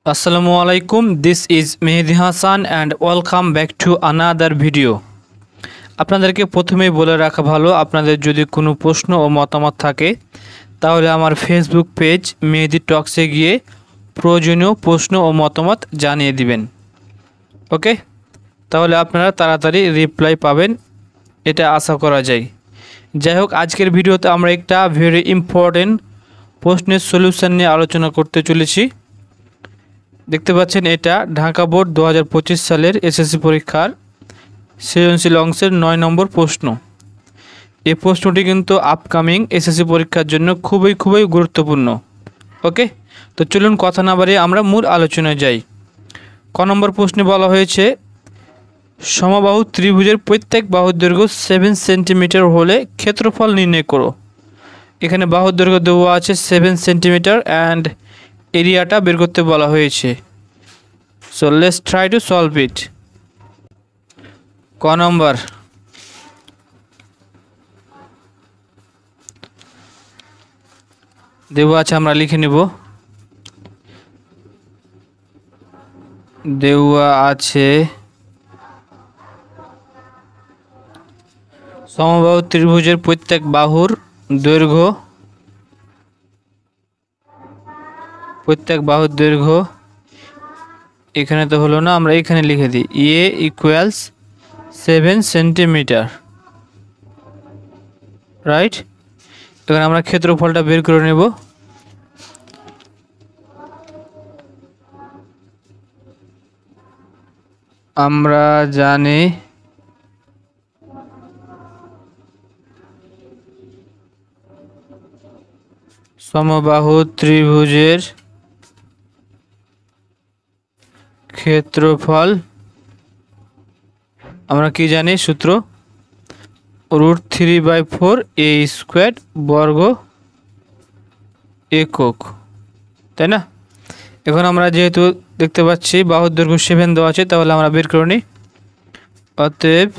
আসসালামু আলাইকুম, this is Mehedi Hasan and welcome back to another video. আপনাদেরকে প্রথমেই বলে রাখা ভালো, আপনাদের যদি কোনো প্রশ্ন ও মতামত থাকে তাহলে আমার ফেসবুক পেজ মেহেদি টক্সে গিয়ে প্রয়োজনীয় প্রশ্ন ও মতামত জানিয়ে দিবেন। ওকে, তাহলে আপনারা তাড়াতাড়ি রিপ্লাই পাবেন, এটা আশা করা যায়। যাই হোক, আজকের ভিডিওতে আমরা একটা ভেরি ইম্পর্টেন্ট প্রশ্নের সলিউশন নিয়ে আলোচনা করতে চলেছি। দেখতে পাচ্ছেন, এটা ঢাকা বোর্ড 2025 সালের এসএসসি পরীক্ষার সৃজনশীল অংশের 9 নম্বর প্রশ্ন। এই প্রশ্নটি কিন্তু আপকামিং এসএসসি পরীক্ষার জন্য খুবই গুরুত্বপূর্ণ। ওকে, তো চলুন কথা না বাড়িয়ে আমরা মূল আলোচনায় যাই। ক নম্বর প্রশ্নে বলা হয়েছে, সমবাহু ত্রিভুজের প্রত্যেক বাহুর দৈর্ঘ্য 7 সেন্টিমিটার হলে ক্ষেত্রফল নির্ণয় করো। এখানে বাহুর দৈর্ঘ্য দেওয়া আছে 7 সেন্টিমিটার অ্যান্ড এরিয়াটা বের করতে বলা হয়েছে। So let's try to solve it. ক নম্বর, দেওয়া আছে, আমরা লিখে নিব। দেওয়া আছে সমবাহু ত্রিভুজের প্রত্যেক বাহুর দৈর্ঘ্য এখানে তো হলো না, আমরা এখানে লিখে দিই এ ইকুয়ালস 7 সেন্টিমিটার, রাইট। এখানে আমরা ক্ষেত্রফলটা বের করে নেব। আমরা জানি সমবাহু ত্রিভুজের ক্ষেত্রফল, আমরা কি জানি সূত্র, √3/4 a স্কোয়ার বর্গ একক, তাই না? এখন আমরা যেহেতু দেখতে পাচ্ছি বাহুর দৈর্ঘ্য 7 দেওয়া আছে, তাহলে আমরা বের করে নিই। অতএব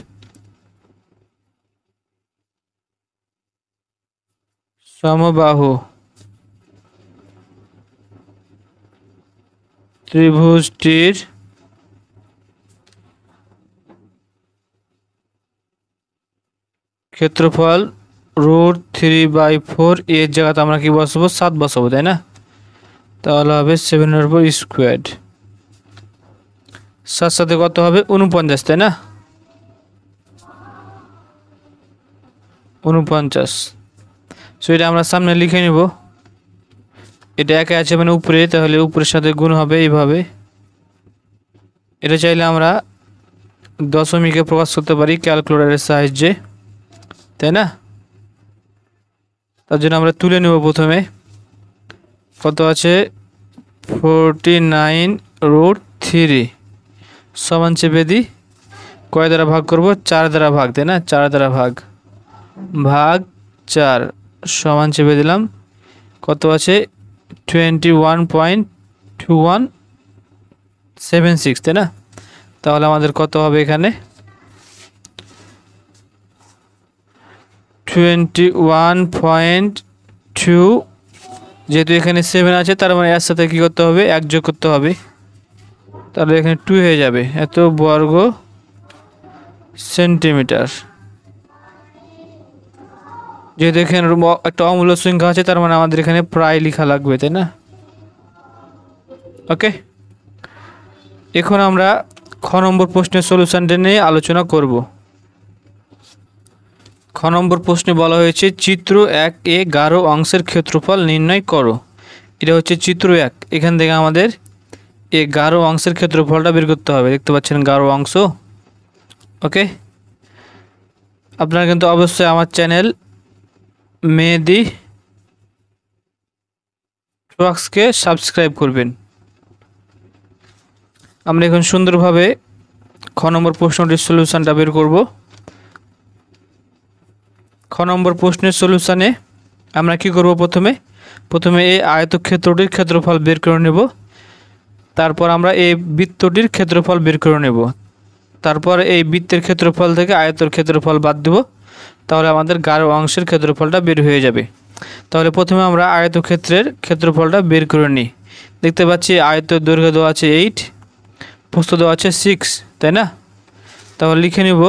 সমবাহু ত্রিভুজটির ক্ষেত্রফল √3/4 এর জায়গাতে আমরা কি বসাবো, 7 বসাবো, তাই না? তাহলে হবে 7 এর উপর স্কোয়ার, সাথে কত হবে 49, তাই না? 49। সো এটা আমরা সামনে লিখে নিব। এটা একে আছে মানে উপরে, তাহলে উপরের সাথে গুণ হবে এইভাবে। এটা চাইলে আমরা দশমিকে প্রকাশ করতে পারি ক্যালকুলেটরের সাহায্যে, তাই না? তার জন্য আমরা তুলে নেব। প্রথমে কত আছে, 49√3 সমান চেপে দিই, কয় দ্বারা ভাগ করব, 4 দ্বারা ভাগ, তাই না? 4 দ্বারা ভাগ 4 সমান চেপে দিলাম, কত আছে 21.2176, তাই না? তাহলে আমাদের কত হবে এখানে 21.2, যেহেতু এখানে 7 আছে তার মানে এর সাথে কী করতে হবে, 1 যোগ করতে হবে, তাহলে এখানে 2 হয়ে যাবে, এত বর্গ সেন্টিমিটার। যেহেতু এখানে একটা অমূল্য সংখ্যা আছে, তার মানে আমাদের এখানে প্রায় লেখা লাগবে, তাই না? ওকে, এখন আমরা খ নম্বর প্রশ্নের সলিউশনটা নিয়ে আলোচনা করব। খ নম্বর প্রশ্নে বলা হয়েছে, চিত্র 1 গাঢ় অংশের ক্ষেত্রফল নির্ণয় করো। এটা হচ্ছে চিত্র 1। এখান থেকে আমাদের এই গাঢ় অংশের ক্ষেত্রফলটা বের করতে হবে। দেখতে পাচ্ছেন গাঢ় অংশ। ওকে, আপনারা কিন্তু অবশ্যই আমার চ্যানেল মেহেদি টক্সকে সাবস্ক্রাইব করবেন। আমরা এখন সুন্দরভাবে খ নম্বর প্রশ্নটির সলিউশনটা বের করব। খ নম্বর প্রশ্নের সলিউশনে আমরা কি করব, প্রথমে এই আয়তক্ষেত্রটির ক্ষেত্রফল বের করে নেব, তারপর আমরা এই বৃত্তটির ক্ষেত্রফল বের করে নেব, তারপর এই বৃত্তের ক্ষেত্রফল থেকে আয়তের ক্ষেত্রফল বাদ দেব, তাহলে আমাদের গাঢ় অংশের ক্ষেত্রফলটা বের হয়ে যাবে। তাহলে প্রথমে আমরা আয়তক্ষেত্রের ক্ষেত্রফলটা বের করে নিই। দেখতে পাচ্ছি আয়তের দৈর্ঘ্য দেওয়া আছে 8, প্রস্থ দেওয়া আছে 6, তাই না? তাহলে লিখে নেব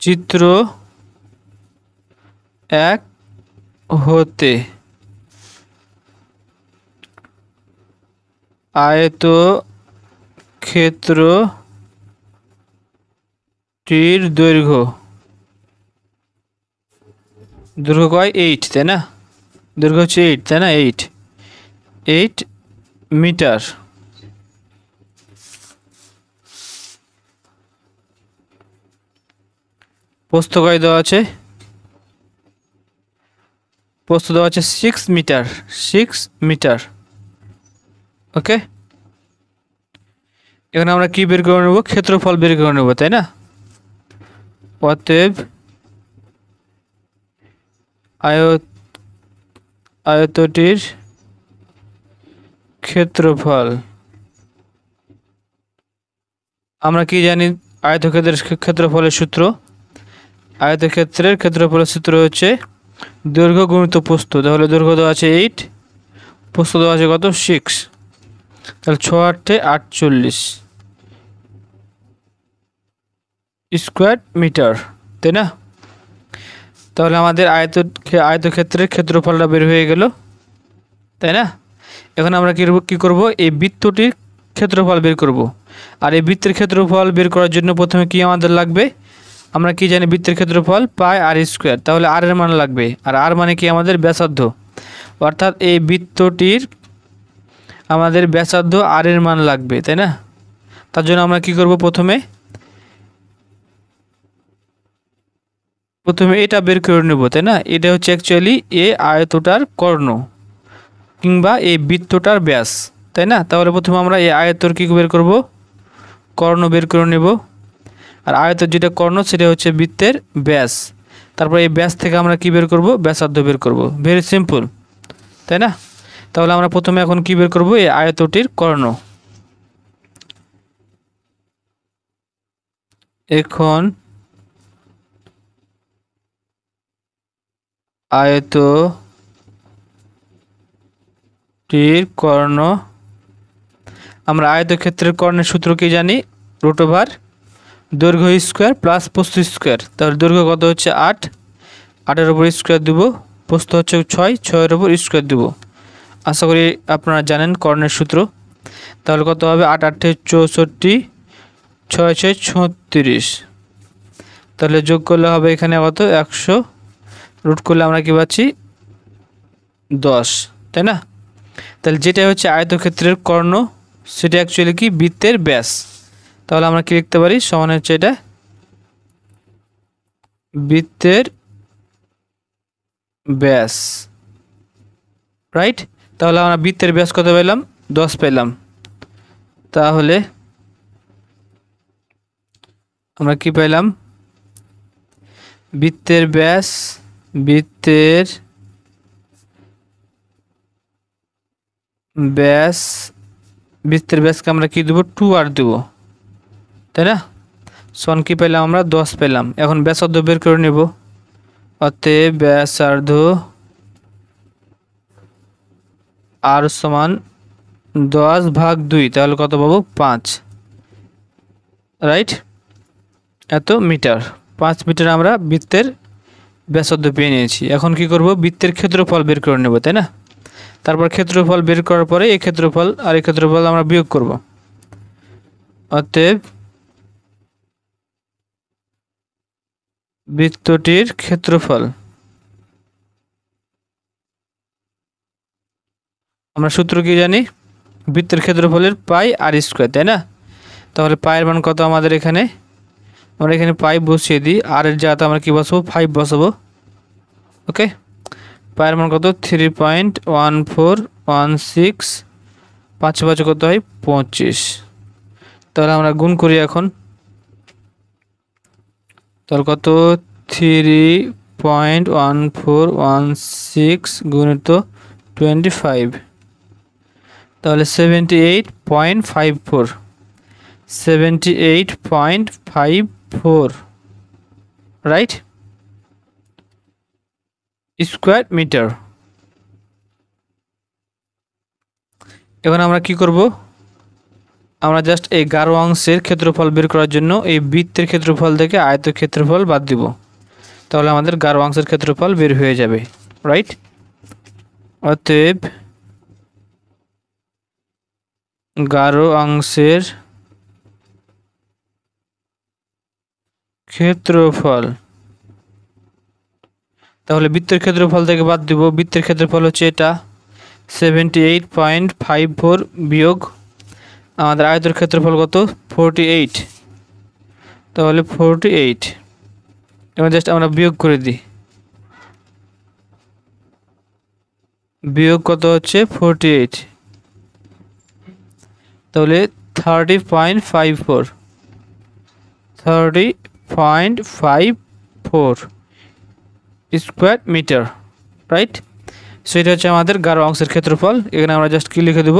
চিত্র 1 হতে আয়তক্ষেত্রটির দৈর্ঘ্য কয় 8, তাই না? দৈর্ঘ্য হচ্ছে 8, তাই না? 8 মিটার। প্রস্থ কয় দেওয়া আছে? প্রস্থ দেওয়া আছে 6 মিটার, 6 মিটার। ওকে, এখানে আমরা কি বের করে নেব? ক্ষেত্রফল বের করে নেব, তাই না? অতএব আয়তটির ক্ষেত্রফল, আমরা কি জানি আয়তক্ষেত্রের ক্ষেত্রফলের সূত্র? আয়তক্ষেত্রের ক্ষেত্রফলের সূত্র হচ্ছে দৈর্ঘ্য গুণিত প্রস্থ। তাহলে দৈর্ঘ্য দেওয়া আছে 8, প্রস্থ দেওয়া আছে কত? 6, তাহলে 6 8 48 স্কোয়ার মিটার, তাই না? তাহলে আমাদের আয়তক্ষেত্রের ক্ষেত্রফলটা বের হয়ে গেল, তাই না? এখন আমরা কি করব? এই বৃত্তটির ক্ষেত্রফল বের করব। আর এই বৃত্তের ক্ষেত্রফল বের করার জন্য প্রথমে কি আমাদের লাগবে? আমরা কি জানি বৃত্তের ক্ষেত্রফল পাই আর স্কোয়ার। তাহলে আর এর মান লাগবে, আর আর মানে কি? আমাদের ব্যাসার্ধ। অর্থাৎ এই বৃত্তটির আমাদের ব্যাসার্ধ আর এর মান লাগবে, তাই না? তার জন্য আমরা কি করব? প্রথমে এটা বের করে নেব, তাই না? এটা হচ্ছে অ্যাকচুয়ালি এই আয়তটার কর্ণ কিংবা এই বৃত্তটার ব্যাস, তাই না? তাহলে প্রথমে আমরা এই আয়তর কি বের করব? কর্ণ বের করে নেব। আর আয়তের যেটা কর্ণ সেটা হচ্ছে বৃত্তের ব্যাস। তারপর এই ব্যাস থেকে আমরা কি বের করব? ব্যাসার্ধ বের করব। ভেরি সিম্পল, তাই না? তাহলে আমরা প্রথমে এখন কি বের করব? এই আয়তটির কর্ণ। এখন আয়তটির কর্ণ, আমরা আয়তক্ষেত্রের কর্ণের সূত্র কি জানি? রুট ওভার দৈর্ঘ্য স্কোয়ার প্লাস প্রস্থ স্কোয়ার। তাহলে দৈর্ঘ্য কত হচ্ছে 8, 8-এর উপর স্কোয়ার দেব, প্রস্থ হচ্ছে 6, 6-এর উপর স্কোয়ার দেব। আশা করি আপনারা জানেন কর্ণের সূত্র। তাহলে কত হবে? 8 8 64, 6 6 36। তাহলে যোগ করলে হবে এখানে কত? 100, রুট করলে আমরা কি পাচ্ছি? 10, তাই না? তাহলে যেটা হচ্ছে আয়তক্ষেত্রের কর্ণ সেটা অ্যাকচুয়ালি কি? বৃত্তের ব্যাস। তাহলে আমরা কি লিখতে পারি? সমান হচ্ছে এটা বৃত্তের ব্যাস, রাইট? তাহলে আমরা বৃত্তের ব্যাস কত পেলাম? 10 পেলাম। তাহলে আমরা কি পেলাম? বৃত্তের ব্যাসকে আমরা কি দেবো? 2r দেবো, তাই না? সন কি পেলাম? আমরা 10 পেলাম। এখন ব্যাসার্ধ বের করে নেব। অতএব ব্যাসার্ধ আর সমান 10/2, তাহলে কত পাবো? 5, রাইট? এত মিটার, 5 মিটার আমরা বৃত্তের ব্যাসার্ধ পেয়ে নিয়েছি। এখন কি করব? বৃত্তের ক্ষেত্রফল বের করে নেব, তাই না? তারপর ক্ষেত্রফল বের করার পরে এই ক্ষেত্রফল আর এই ক্ষেত্রফল আমরা বিয়োগ করব। অতএব বৃত্তটির ক্ষেত্রফল, আমরা সূত্র কি জানি? বৃত্তের ক্ষেত্রফলের পাই আর স্কোয়ার, তাই না? তাহলে পায়ের মান কত আমাদের এখানে? আমরা এখানে পাই বসিয়ে দিই, আর এর জায়গাতে আমরা কি বসাবো? 5 বসাবো। ওকে, পায়ের মান কত? 3.1416, 5 5 কত হয়? 25। তাহলে আমরা গুণ করি এখন। তাহলে কত? 3.1416 গুণিত 25, তাহলে 78.54 রাইট স্কোয়ার মিটার। এখন আমরা কি করব, আমরা জাস্ট এই গাঢ় অংশের ক্ষেত্রফল বের করার জন্য এই বৃত্তের ক্ষেত্রফল থেকে আয়তের ক্ষেত্রফল বাদ দিব, তাহলে আমাদের গাঢ় অংশের ক্ষেত্রফল বের হয়ে যাবে, রাইট। অতএব গাঢ় অংশের ক্ষেত্রফল, তাহলে বৃত্তের ক্ষেত্রফল থেকে বাদ দিব, বৃত্তের ক্ষেত্রফল হচ্ছে এটা 78.54 বিয়োগ আমাদের আয়তের ক্ষেত্রফল কত 48, তাহলে 48, এবার জাস্ট আমরা বিয়োগ করে দিই, বিয়োগ কত হচ্ছে 48, তাহলে 30.54 স্কোয়ার মিটার, রাইট। সো এটা হচ্ছে আমাদের গাঢ় অংশের ক্ষেত্রফল। এখানে আমরা জাস্ট কি লিখে দেব,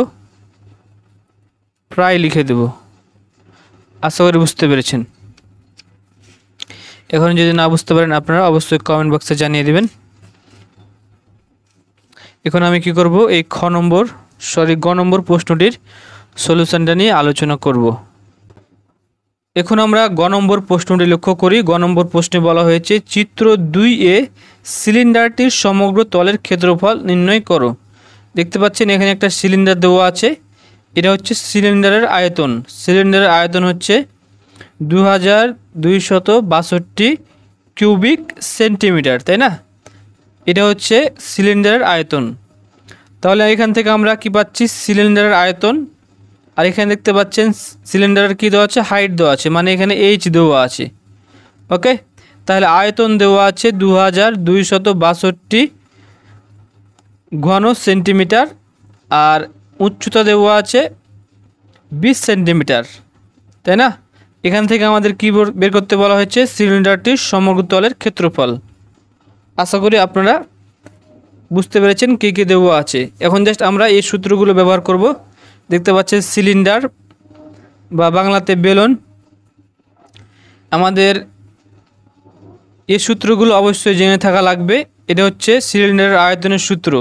প্রায় লিখে দেব। আশা করি বুঝতে পেরেছেন। এখন যদি না বুঝতে পারেন আপনারা অবশ্যই কমেন্ট বক্সে জানিয়ে দিবেন। এখন আমি কি করব, এই গ নম্বর প্রশ্নটির সলিউশনটা নিয়ে আলোচনা করব। এখন আমরা গ নম্বর প্রশ্নটি লক্ষ্য করি। গ নম্বর প্রশ্নে বলা হয়েছে চিত্র 2-এ সিলিন্ডারটির সমগ্র তলের ক্ষেত্রফল নির্ণয় করো। দেখতে পাচ্ছেন এখানে একটা সিলিন্ডার দেওয়া আছে, এটা হচ্ছে সিলিন্ডারের আয়তন। সিলিন্ডারের আয়তন হচ্ছে 2262 কিউবিক সেন্টিমিটার, তাই না? এটা হচ্ছে সিলিন্ডারের আয়তন। তাহলে এখান থেকে আমরা কি পাচ্ছি, সিলিন্ডারের আয়তন, আর এখানে দেখতে পাচ্ছেন সিলিন্ডারের কি দেওয়া আছে, হাইট দেওয়া আছে, মানে এখানে এইচ দেওয়া আছে। ওকে, তাহলে আয়তন দেওয়া আছে 2262 ঘন সেন্টিমিটার, আর উচ্চতা দেওয়া আছে 20 সেন্টিমিটার, তাই না? এখান থেকে আমাদের কি বের করতে বলা হয়েছে, সিলিন্ডারটির সমগ্র তলের ক্ষেত্রফল। আশা করি আপনারা বুঝতে পেরেছেন কী কী দেওয়া আছে। এখন জাস্ট আমরা এই সূত্রগুলো ব্যবহার করব। দেখতে পাচ্ছেন সিলিন্ডার বা বাংলাতে বেলুন, আমাদের এই সূত্রগুলো অবশ্যই জেনে থাকা লাগবে। এটা হচ্ছে সিলিন্ডারের আয়তনের সূত্র,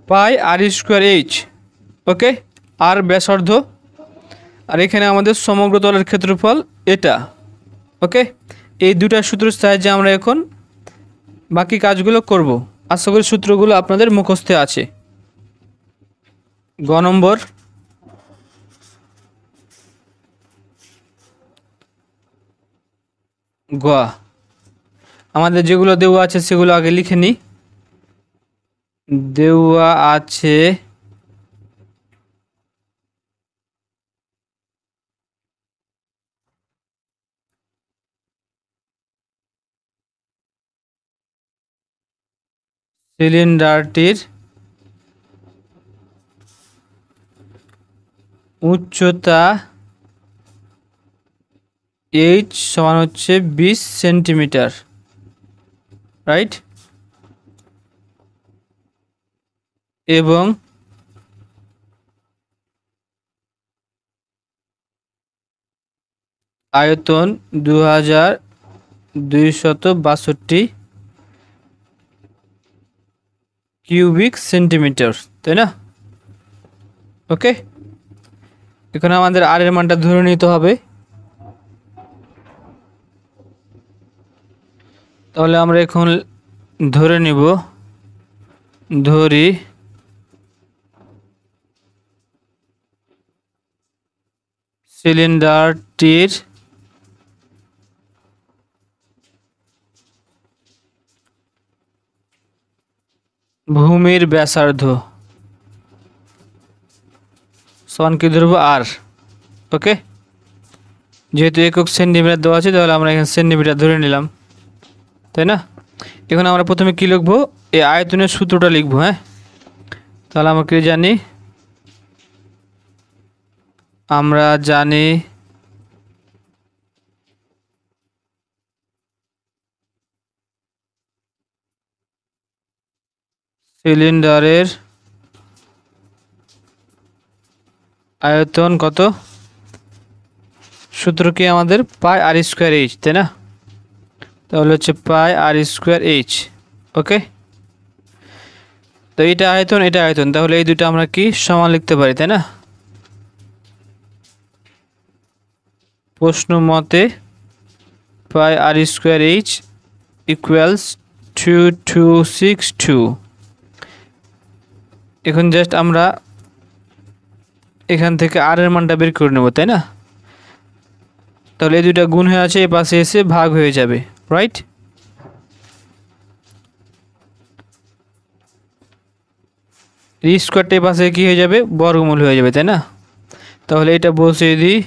পাই আর স্কোয়ার এইচ। ওকে, আর ব্যাসার্ধ, আর এখানে আমাদের সমগ্র তলের ক্ষেত্রফল এটা। ওকে, এই দুটা সূত্রের সাহায্যে আমরা এখন বাকি কাজগুলো করব। আশা করি সূত্রগুলো আপনাদের মুখস্থে আছে। গ নম্বর, গ, আমাদের যেগুলো দেওয়া আছে সেগুলো আগে লিখে নিই। দেওয়া আছে সিলিন্ডারটির উচ্চতা এইচ সমান হচ্ছে 20 সেন্টিমিটার, রাইট। এবং আয়তন 2262 কিউবিক সেন্টিমিটার, তাই না? ওকে, এখানে আমাদের আর এর মানটা ধরে নিতে হবে। তাহলে আমরা এখন ধরে নিব, ধরি সিলিন্ডারটির ভূমির ব্যাসার্ধ সমান কি ধরবো, আর। ওকে, যেহেতু একক সেন্টিমিটার দেওয়া আছে তাহলে আমরা এখানে সেন্টিমিটার ধরে নিলাম, তাই না? এখন আমরা প্রথমে কি লিখবো, এই আয়তনের সূত্রটা লিখবো। হ্যাঁ, তাহলে আমরা কি জানি, আমরা জানি সিলিন্ডারের আয়তন কত, সূত্র কি আমাদের পাই আর স্কোয়ার এইচ, তাই না? তাহলে হচ্ছে পাই আর স্কোয়ার এইচ। ওকে, তো এটা আয়তন, এটা আয়তন, তাহলে এই দুটো আমরা কি সমান লিখতে পারি, তাই না? প্রশ্ন মতে পাই আর স্কোয়ার এইচ ইকুয়ালস 2262। এখন জাস্ট আমরা এখান থেকে আর এর মানটা বের করে নেব, তাই না? তাহলে এই দুইটা গুণ হয়ে আছে, এই পাশে এসে ভাগ হয়ে যাবে, রাইট? স্কোয়ারটা এই পাশে কি হয়ে যাবে, বর্গমূল হয়ে যাবে, তাই না? তাহলে এটা বসিয়ে দিই।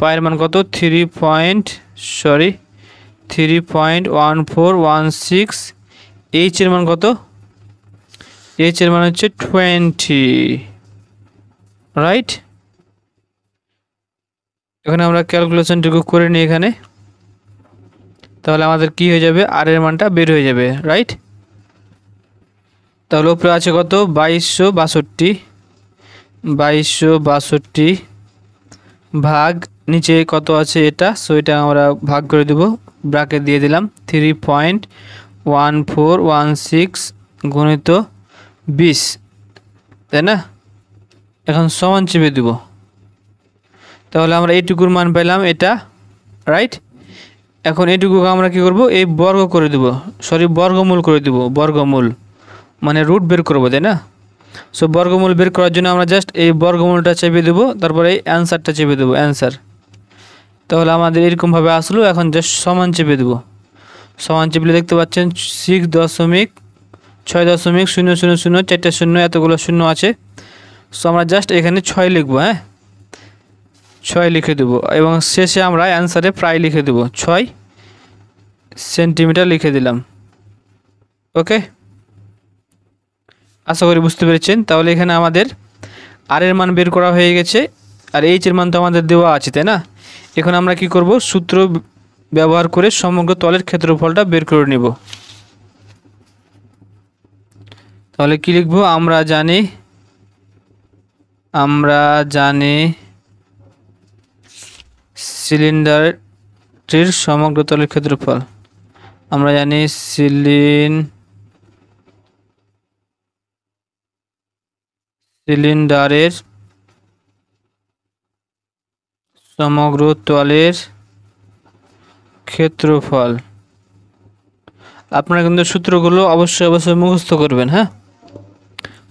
পায়ের মান কত, 3.1416। এইচ এর মান কত, এইচ এর মান হচ্ছে 20, রাইট? এখানে আমরা ক্যালকুলেশনটুকু করে নিই এখানে, তাহলে আমাদের কি হয়ে যাবে, আর এর মানটা বের হয়ে যাবে, রাইট? তাহলে উপরে আছে কত, 2262 ভাগ নিচে কত আছে এটা, সো এটা আমরা ভাগ করে দেব, ব্র্যাকেট দিয়ে দিলাম 3.1416 গুণিত 20, তাই না? এখন সমান চেপে দেব, তাহলে আমরা এইটুকুর মান পেলাম এটা, রাইট? এখন এইটুকুকে আমরা কি করব, এই বর্গ করে দেব, বর্গমূল করে দেব, বর্গমূল মানে রুট বের করব, তাই না? সো বর্গমূল বের করার জন্য আমরা জাস্ট এই বর্গমূলটা চেপে দেবো, তারপরে এই অ্যান্সারটা চেপে দেবো, অ্যান্সার। তাহলে আমাদের এরকমভাবে আসলো। এখন জাস্ট সমান চেপে দেবো, সমান চেপলে দেখতে পাচ্ছেন 6.6.000 চারটে শূন্য, এতগুলো শূন্য আছে। সো আমরা জাস্ট এখানে 6 লিখবো, হ্যাঁ 6 লিখে দেবো, এবং শেষে আমরা অ্যান্সারে প্রায় লিখে দেবো, 6 সেন্টিমিটার লিখে দিলাম। ওকে, আশা করি বুঝতে পেরেছেন। তাহলে এখানে আমাদের আর এর মান বের করা হয়ে গেছে, আর এইচ এর মান তো আমাদের দেওয়া আছে, তাই না? এখন আমরা কি করব, সূত্র ব্যবহার করে সমগ্র তলের ক্ষেত্রফলটা বের করে নিব। তাহলে কি লিখব, আমরা জানি সিলিন্ডারটির সমগ্র তলের ক্ষেত্রফল, আমরা জানি সিলিন্ডারের সমগ্র তলের ক্ষেত্রফল। আপনারা কিন্তু সূত্রগুলো অবশ্যই মুখস্থ করবেন, হ্যাঁ?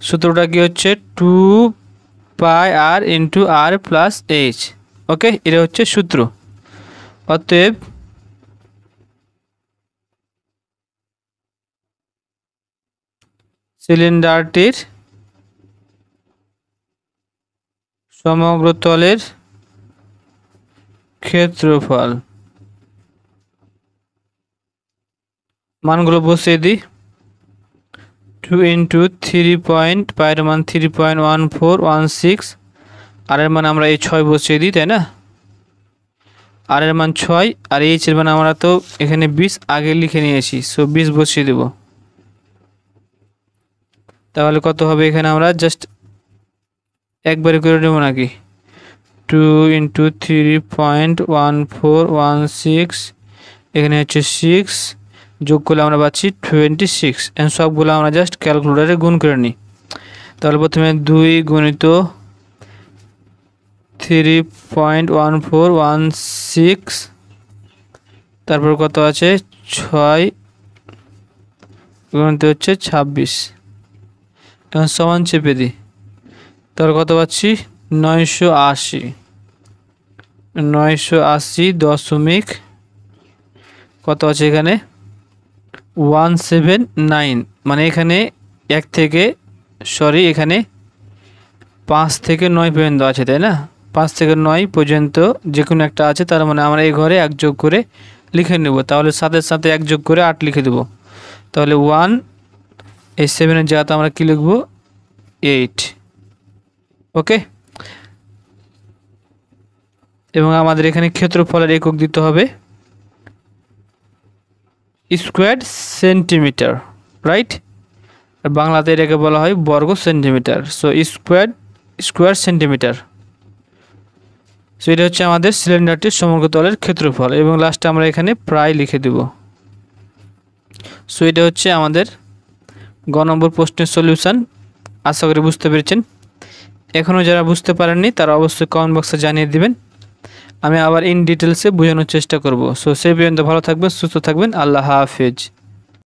সূত্রটা কি হচ্ছে, 2πr × r + h। ওকে, এটা হচ্ছে সূত্র। অতএব সিলিন্ডারটির সমগ্র তলের ক্ষেত্রফল, মানগুলো বসিয়ে দিই। 2 × 3 পায়ের মান 3.1416, আর এর মান আমরা এই 6 বসিয়ে দিই, তাই না? আর এর মান 6, আর এইচ এর মান আমরা তো এখানে 20 আগে লিখে নিয়েছি, সো 20 বসিয়ে দেব। তাহলে কত হবে, এখানে আমরা জাস্ট একবারে করে নেব নাকি, 2 × 3.1416, এখানে হচ্ছে 6, যোগ করলে আমরা পাচ্ছি 26। এবং সবগুলো আমরা জাস্ট ক্যালকুলেটরে গুণ করে নিই। তাহলে প্রথমে 2 গুণিত 3.1416, তারপর কত আছে, 6 গুণিত হচ্ছে 26, এখন সমান চেপে দিই। তাহলে কত পাচ্ছি, 980 দশমিক কত আছে এখানে, 179, মানে এখানে এখানে 5 থেকে 9 পর্যন্ত আছে, তাই না? 5 থেকে 9 পর্যন্ত যে কোনো একটা আছে, তার মানে আমরা এই ঘরে 1 যোগ করে লিখে নেব। তাহলে সাথে 1 যোগ করে 8 লিখে দেব। তাহলে 1, এই 7-এর জায়গাতে আমরা কি লিখব, 8। ওকে, এবং আমাদের এখানে ক্ষেত্রফলের একক দিতে হবে স্কোয়ার সেন্টিমিটার, রাইট? আর বাংলাতে এটাকে বলা হয় বর্গ centimetre. So square centimetre. So এটা হচ্ছে আমাদের সিলিন্ডারটির সমগ্র তলের ক্ষেত্রফল, এবং লাস্টে আমরা এখানে প্রায় লিখে দেব। সো এটা হচ্ছে আমাদের গ নম্বর প্রশ্নের সলিউশন। আশা করি বুঝতে পেরেছেন। এখনও যারা বুঝতে পারেননি তারা অবশ্যই কমেন্ট বক্সে জানিয়ে দিবেন, আমি আবার ইন ডিটেলসে বোঝানোর চেষ্টা করব। সো সেই পর্যন্ত ভালো থাকবেন, সুস্থ থাকবেন। আল্লাহ হাফেজ।